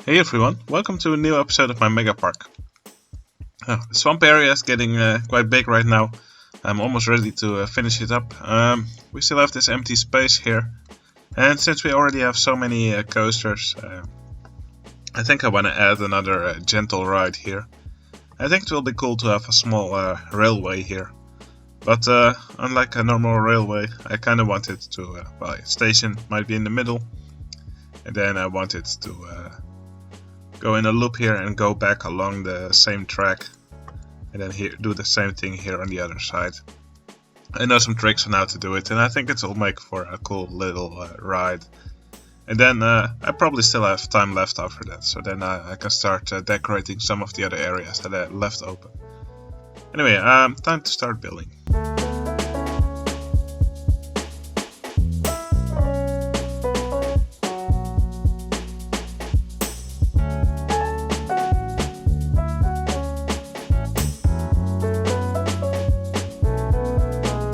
Hey everyone, welcome to a new episode of my Megapark. The swamp area is getting quite big right now. I'm almost ready to finish it up. We still have this empty space here, and since we already have so many coasters, I think I want to add another gentle ride here. I think it will be cool to have a small railway here, but unlike a normal railway, I kind of want it to, station might be in the middle, and then I want it to go in a loop here and go back along the same track, and then here do the same thing here on the other side. I know some tricks on how to do it, and I think it will make for a cool little ride. And then I probably still have time left after that, so then I can start decorating some of the other areas that I left open. Anyway, time to start building.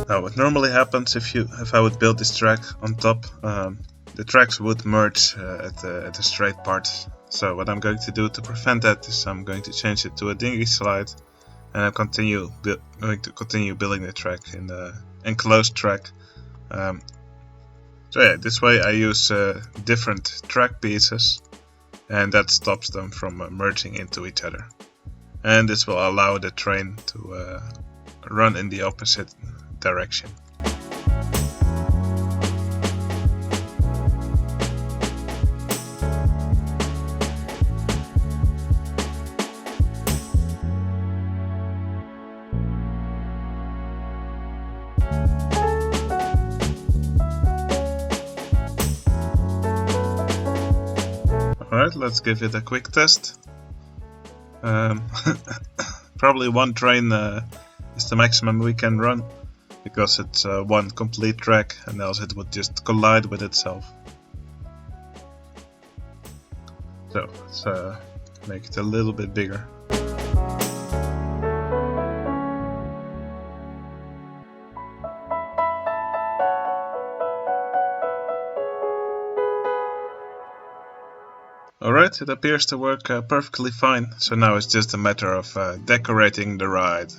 Now, what normally happens if I would build this track on top, the tracks would merge at the straight part. So what I'm going to do to prevent that is I'm going to change it to a dinghy slide, and I'm going to continue building the track in the enclosed track. So yeah, this way I use different track pieces, and that stops them from merging into each other. And this will allow the train to run in the opposite direction. Alright, let's give it a quick test. Probably one train is the maximum we can run, because it's one complete track, and else it would just collide with itself. So let's make it a little bit bigger. Alright, it appears to work perfectly fine, so now it's just a matter of decorating the ride.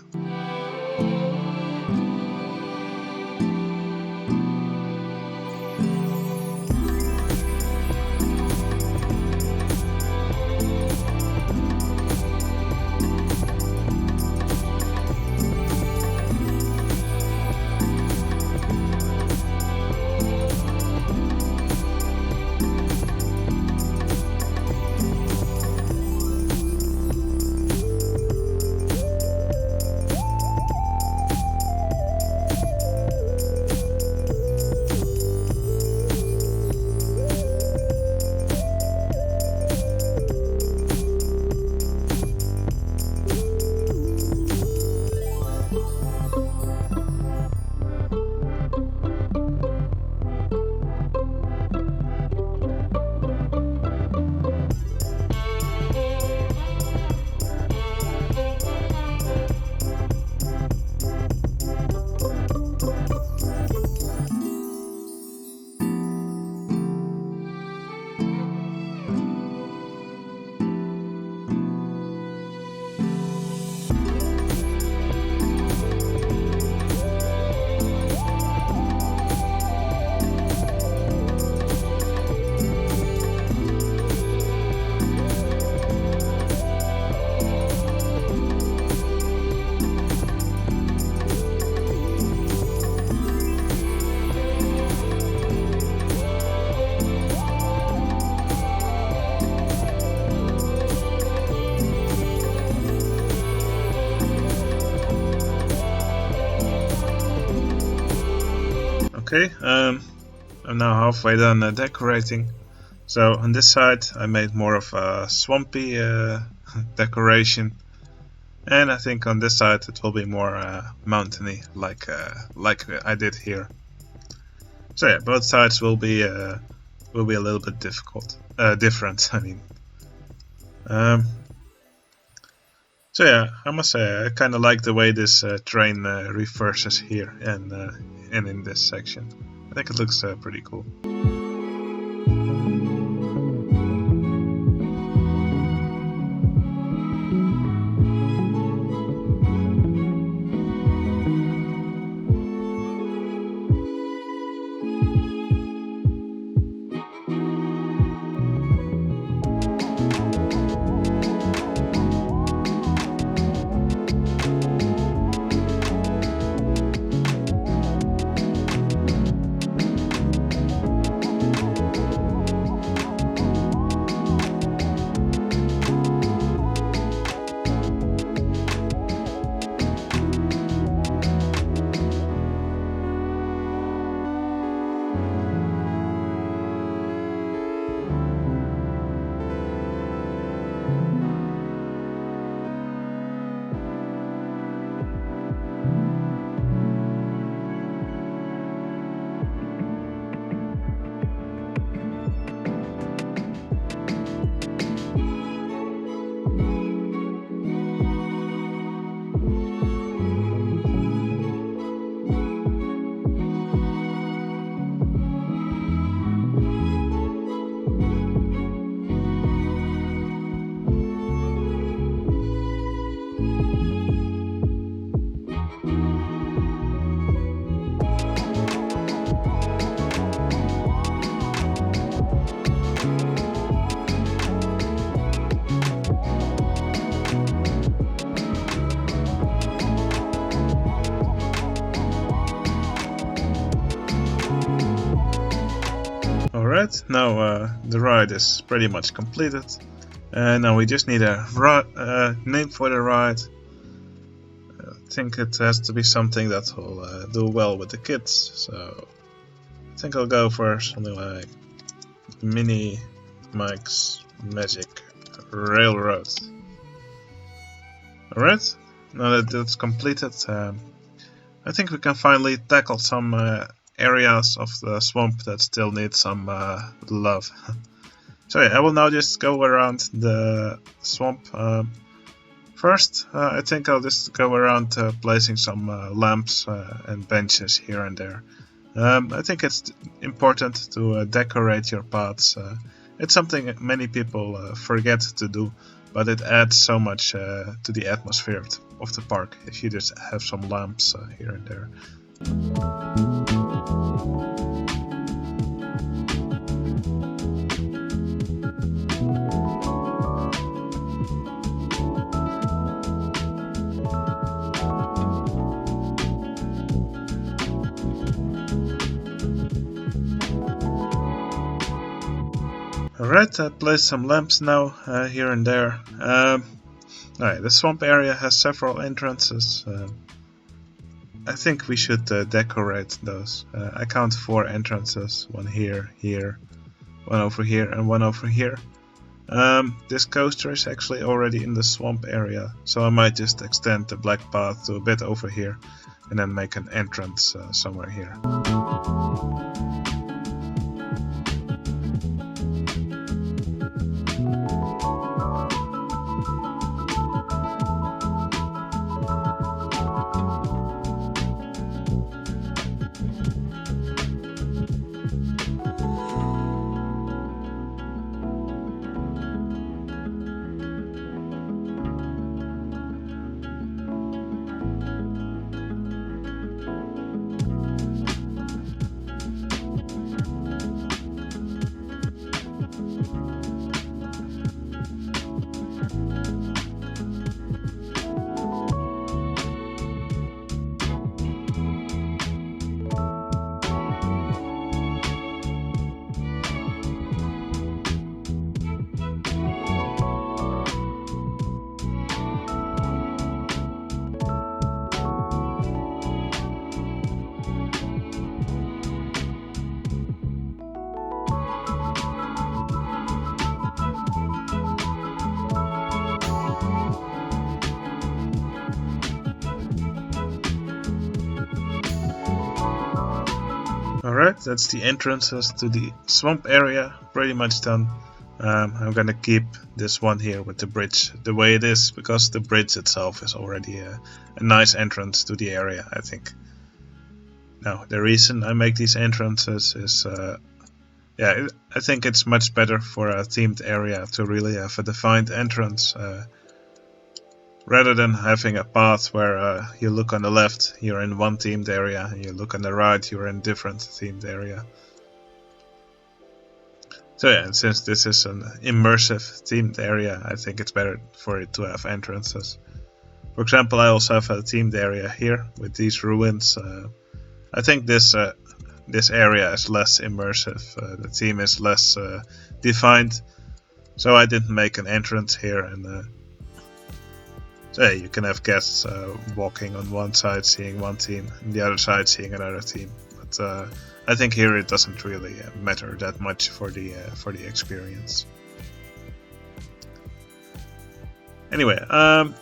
Okay, I'm now halfway done decorating. So on this side I made more of a swampy decoration, and I think on this side it will be more mountainy, like I did here. So yeah, both sides will be a little bit different. I mean. So yeah, I must say I kind of like the way this train reverses here and in this section. I think it looks pretty cool. Alright, now the ride is pretty much completed. And now we just need a name for the ride. I think it has to be something that will do well with the kids. So I think I'll go for something like Mini Mike's Magic Railroad. Alright, now that that's completed, I think we can finally tackle some areas of the swamp that still need some love. So yeah, I will now just go around the swamp. First, I think I'll just go around placing some lamps and benches here and there. I think it's important to decorate your paths. It's something many people forget to do, but it adds so much to the atmosphere of the park if you just have some lamps here and there. Alright, I placed some lamps now here and there. Alright, the swamp area has several entrances. I think we should decorate those. I count 4 entrances. One here, here, one over here and one over here. This coaster is actually already in the swamp area, so I might just extend the black path to a bit over here and then make an entrance somewhere here. Alright, that's the entrances to the swamp area, pretty much done. I'm gonna keep this one here with the bridge the way it is, because the bridge itself is already a nice entrance to the area, I think. Now, the reason I make these entrances is, I think it's much better for a themed area to really have a defined entrance. Rather than having a path where you look on the left, you're in one themed area, and you look on the right, you're in a different themed area. So yeah, and since this is an immersive themed area, I think it's better for it to have entrances. For example, I also have a themed area here with these ruins. I think this area is less immersive, the theme is less defined, so I didn't make an entrance here. And so yeah, you can have guests walking on one side seeing one theme, and the other side seeing another theme. But I think here it doesn't really matter that much for the experience. Anyway, so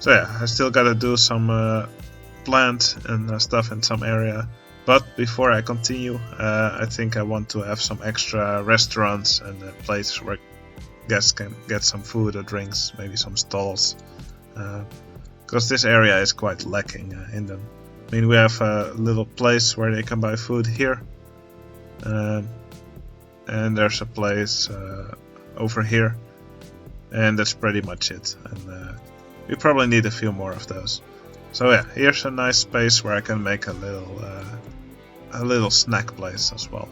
yeah, I still gotta do some plant and stuff in some area. But before I continue, I think I want to have some extra restaurants and places where guests can get some food or drinks, maybe some stalls, because this area is quite lacking in them. I mean, we have a little place where they can buy food here, and there's a place over here, and that's pretty much it. And we probably need a few more of those. So yeah, here's a nice space where I can make a little snack place as well.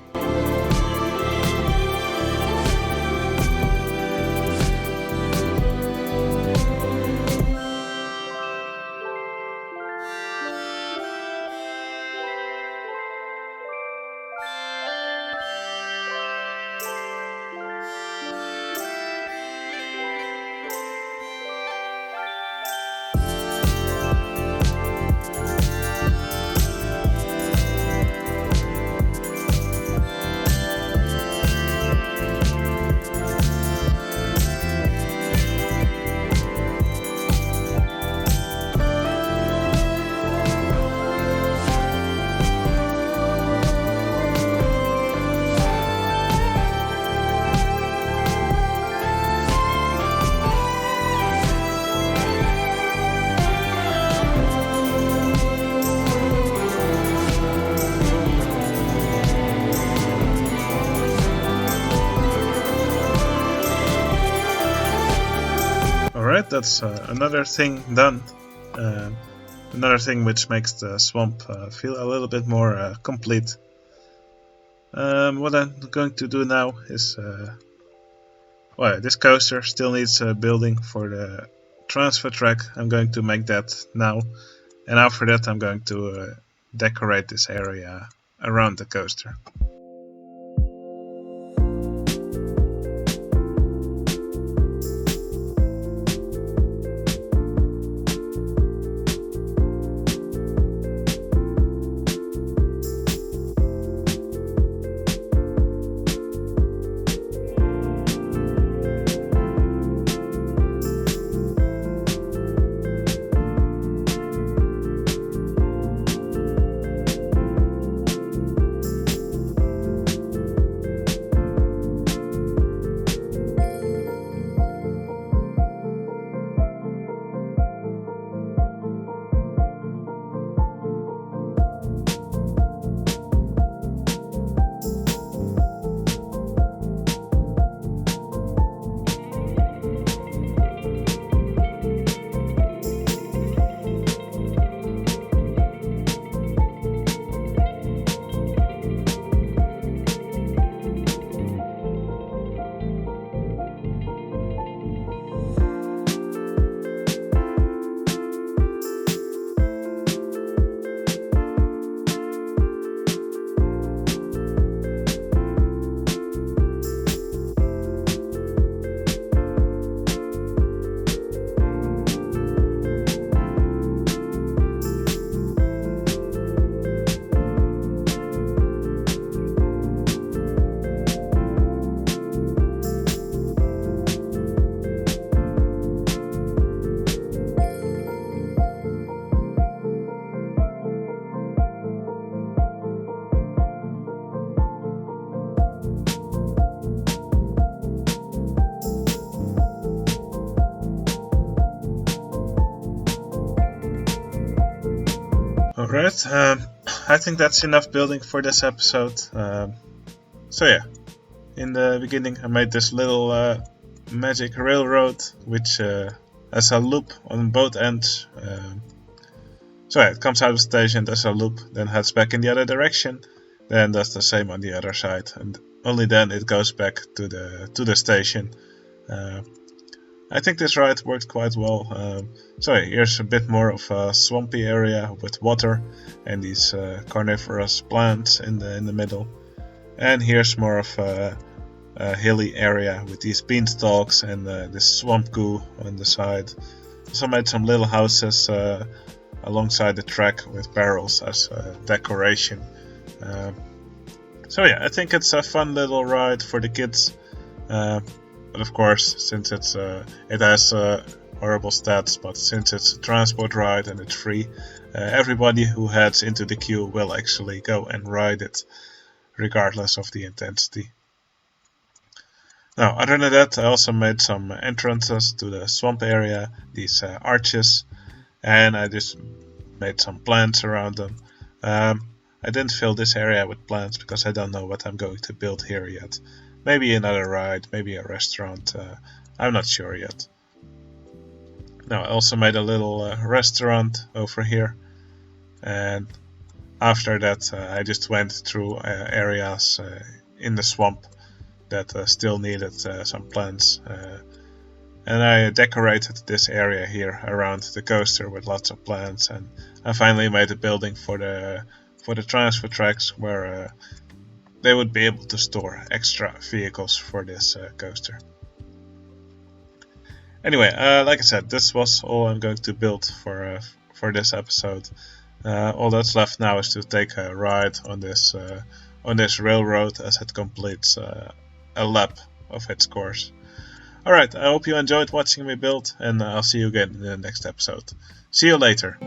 Alright, that's another thing done. Another thing which makes the swamp feel a little bit more complete. What I'm going to do now is... well, this coaster still needs building for the transfer track. I'm going to make that now. And after that I'm going to decorate this area around the coaster. Alright, I think that's enough building for this episode. So yeah, in the beginning I made this little magic railroad which has a loop on both ends. So yeah, it comes out of the station, does a loop, then heads back in the other direction, then does the same on the other side, and only then it goes back to the station. I think this ride worked quite well. So here's a bit more of a swampy area with water and these carnivorous plants in the middle. And here's more of a hilly area with these beanstalks and this swamp goo on the side. Also made some little houses alongside the track with barrels as decoration. So yeah, I think it's a fun little ride for the kids. But of course, since it has horrible stats, but since it's a transport ride and it's free, everybody who heads into the queue will actually go and ride it, regardless of the intensity. Now, other than that, I also made some entrances to the swamp area, these arches, and I just made some plants around them. I didn't fill this area with plants because I don't know what I'm going to build here yet. Maybe another ride, maybe a restaurant, I'm not sure yet. Now I also made a little restaurant over here, and after that I just went through areas in the swamp that still needed some plants, and I decorated this area here around the coaster with lots of plants, and I finally made a building for the transfer tracks where they would be able to store extra vehicles for this coaster. Anyway, like I said, this was all I'm going to build for this episode. All that's left now is to take a ride on this railroad as it completes a lap of its course. Alright, I hope you enjoyed watching me build, and I'll see you again in the next episode. See you later!